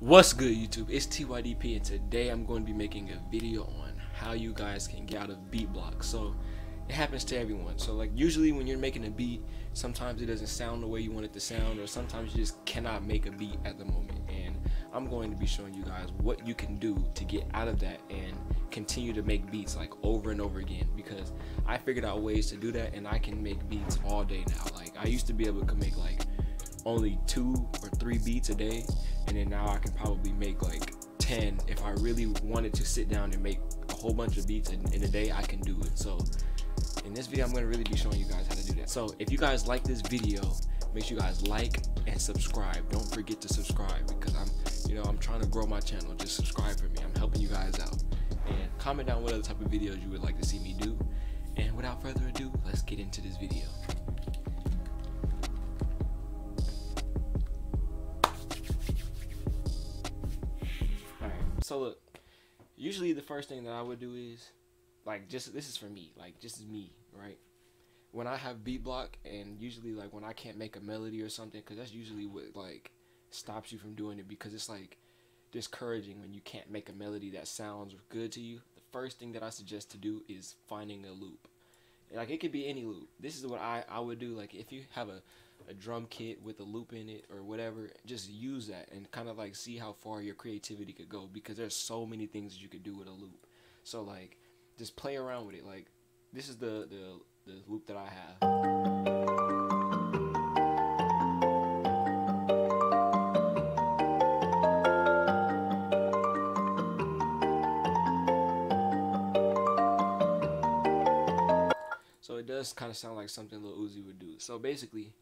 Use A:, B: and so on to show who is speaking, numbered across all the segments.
A: What's good, YouTube? It's TYDP, and today I'm going to be making a video on how you guys can get out of beat blocks. So it happens to everyone. So like usually when you're making a beat, sometimes it doesn't sound the way you want it to sound, or sometimes you just cannot make a beat at the moment. And I'm going to be showing you guys what you can do to get out of that and continue to make beats like over and over again, because I figured out ways to do that and I can make beats all day now. Like I used to be able to make like only 2 or 3 beats a day, and then now I can probably make like 10 if I really wanted to sit down and make a whole bunch of beats in a day. I can do it. So in this video I'm going to really be showing you guys how to do that. So if you guys like this video, make sure you guys like and subscribe. Don't forget to subscribe, because I'm trying to grow my channel. Just subscribe for me. I'm helping you guys out. And comment down what other type of videos you would like to see me do. And without further ado, let's get into this video. So look, usually the first thing that I would do is, like, this is for me, like, this is me, right? When I have beat block, and usually like when I can't make a melody or something, because that's usually what like stops you from doing it, because it's like discouraging when you can't make a melody that sounds good to you. The first thing that I suggest to do is finding a loop. Like, it could be any loop. This is what I would do. Like, if you have a drum kit with a loop in it or whatever, just use that and kind of like see how far your creativity could go, because there's so many things that you could do with a loop. So like, just play around with it. Like, this is the loop that I have. So it does kind of sound like something Lil Uzi would do. So basically,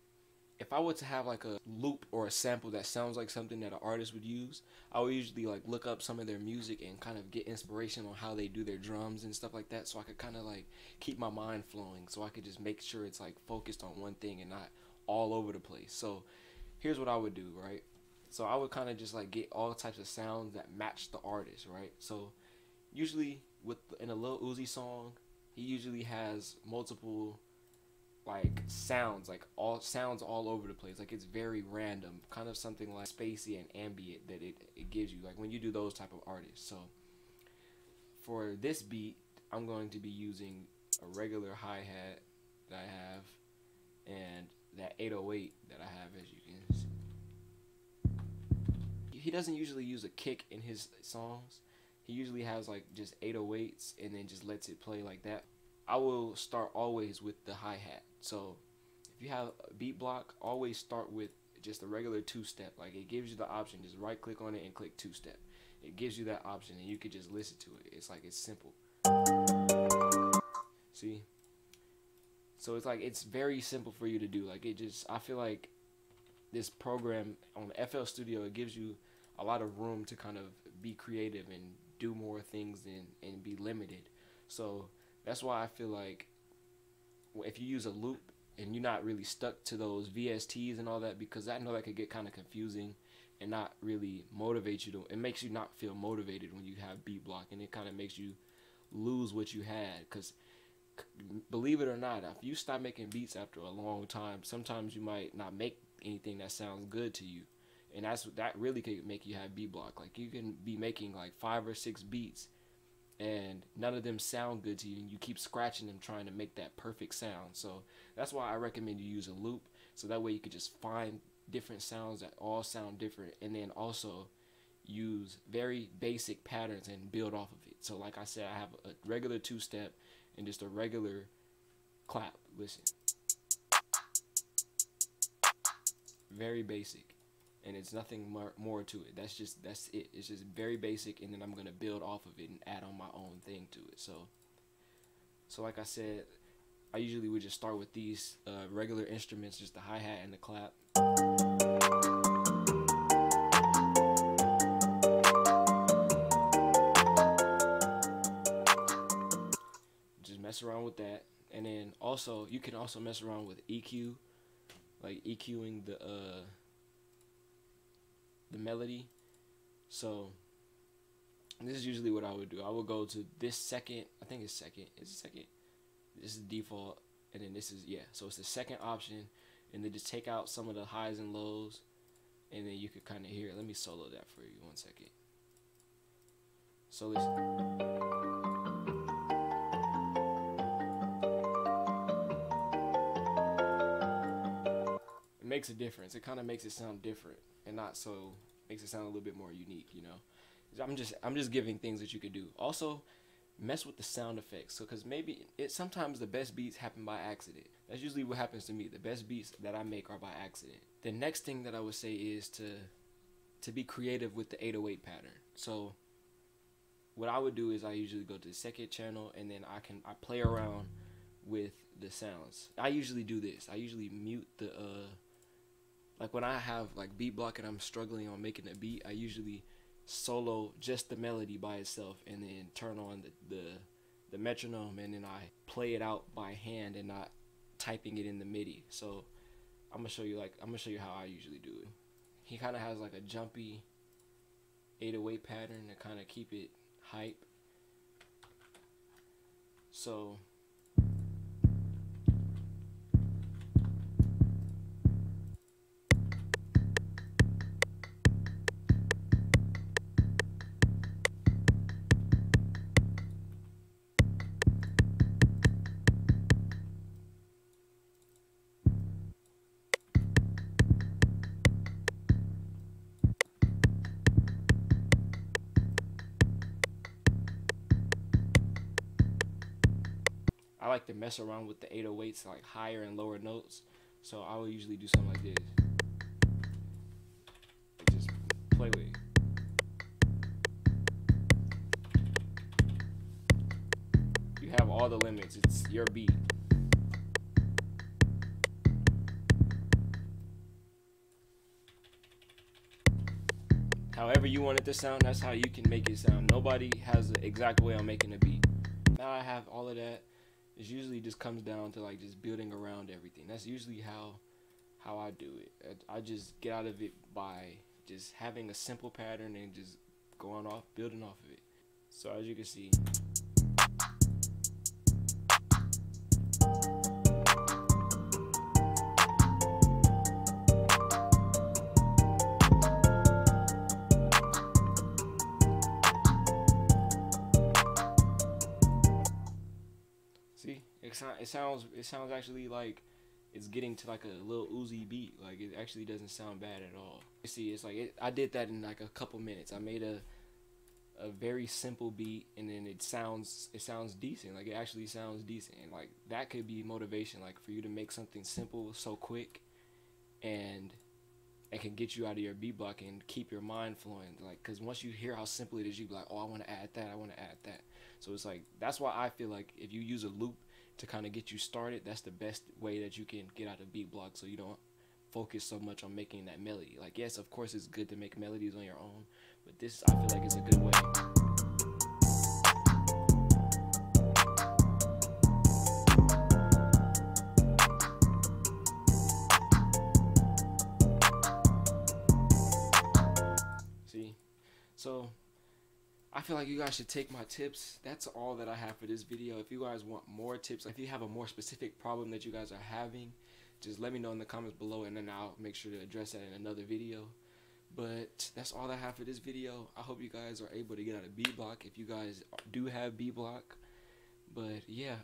A: if I were to have like a loop or a sample that sounds like something that an artist would use, I would usually like look up some of their music and kind of get inspiration on how they do their drums and stuff like that, so I could kind of like keep my mind flowing, so I could just make sure it's like focused on one thing and not all over the place. So here's what I would do, right? So I would kind of just like get all types of sounds that match the artist, right? So usually in a Lil Uzi song, he usually has multiple like sounds, like all sounds all over the place. Like, it's very random, kind of something like spacey and ambient that it gives you, like when you do those type of artists. So for this beat, I'm going to be using a regular hi-hat that I have and that 808 that I have, as you can see. He doesn't usually use a kick in his songs. He usually has like just 808s and then just lets it play like that. I will start always with the hi-hat. So if you have a beat block, always start with just a regular 2-step. Like, it gives you the option, just right click on it and click 2-step. It gives you that option and you could just listen to it. It's like, it's simple. See? So it's like, it's very simple for you to do. Like, I feel like this program on FL Studio, it gives you a lot of room to kind of be creative and do more things and be limited. So that's why I feel like if you use a loop and you're not really stuck to those VSTs and all that, because I know that could get kind of confusing and not really motivate you it makes you not feel motivated when you have beat block, and it kind of makes you lose what you had. Because believe it or not, if you stop making beats after a long time, sometimes you might not make anything that sounds good to you, and that really could make you have beat block. Like, you can be making like 5 or 6 beats and none of them sound good to you, and you keep scratching them trying to make that perfect sound. So that's why I recommend you use a loop, so that way you could just find different sounds that all sound different, and then also use very basic patterns and build off of it. So like I said, I have a regular 2-step and just a regular clap. Listen, very basic, and it's nothing more to it. That's it. It's just very basic, and then I'm gonna build off of it and add on my own thing to it. So like I said, I usually would just start with these regular instruments, just the hi-hat and the clap. Just mess around with that, and then also you can also mess around with EQ, like EQing the melody. So this is usually what I would do. I would go to this second, I think it's second, this is default, and then this is, yeah, so it's the second option, and then just take out some of the highs and lows, and then you could kind of hear it. Let me solo that for you 1 second. So listen. It makes a difference. It kind of makes it sound different, and not so makes it sound a little bit more unique, you know. I'm just giving things that you could do. Also, mess with the sound effects. So, cause maybe sometimes the best beats happen by accident. That's usually what happens to me. The best beats that I make are by accident. The next thing that I would say is to be creative with the 808 pattern. So, what I would do is I usually go to the second channel, and then I play around with the sounds. I usually do this. I usually mute the like when I have like beat block and I'm struggling on making a beat, I usually solo just the melody by itself, and then turn on the metronome, and then I play it out by hand and not typing it in the MIDI. So I'm gonna show you how I usually do it. He kind of has like a jumpy 808 pattern to kind of keep it hype. So I like to mess around with the 808s, like higher and lower notes. So I will usually do something like this. Like just play with it. You have all the limits. It's your beat. However you want it to sound, that's how you can make it sound. Nobody has the exact way I'm making a beat. Now I have all of that. It usually just comes down to like just building around everything. That's usually how I do it. I just get out of it by just having a simple pattern and just building off of it. So as you can see, it sounds actually like it's getting to like a little Uzi beat. Like it actually doesn't sound bad at all. You see, it's like I did that in like a couple minutes. I made a very simple beat, and then it sounds decent. Like it actually sounds decent, and like that could be motivation, like for you to make something simple so quick, and it can get you out of your beat block and keep your mind flowing. Like, because once you hear how simple it is, you be like, oh, I want to add that, I want to add that. So it's like, that's why I feel like if you use a loop to kind of get you started, that's the best way that you can get out of beat block, so you don't focus so much on making that melody. Like, yes, of course it's good to make melodies on your own, but this, I feel like, it's a good way. See? So I feel like you guys should take my tips. That's all that I have for this video. If you guys want more tips, if you have a more specific problem that you guys are having, just let me know in the comments below, and then I'll make sure to address that in another video. But that's all I have for this video. I hope you guys are able to get out of B block if you guys do have B block. But yeah,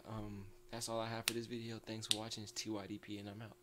A: that's all I have for this video. Thanks for watching. It's TYDP, and I'm out.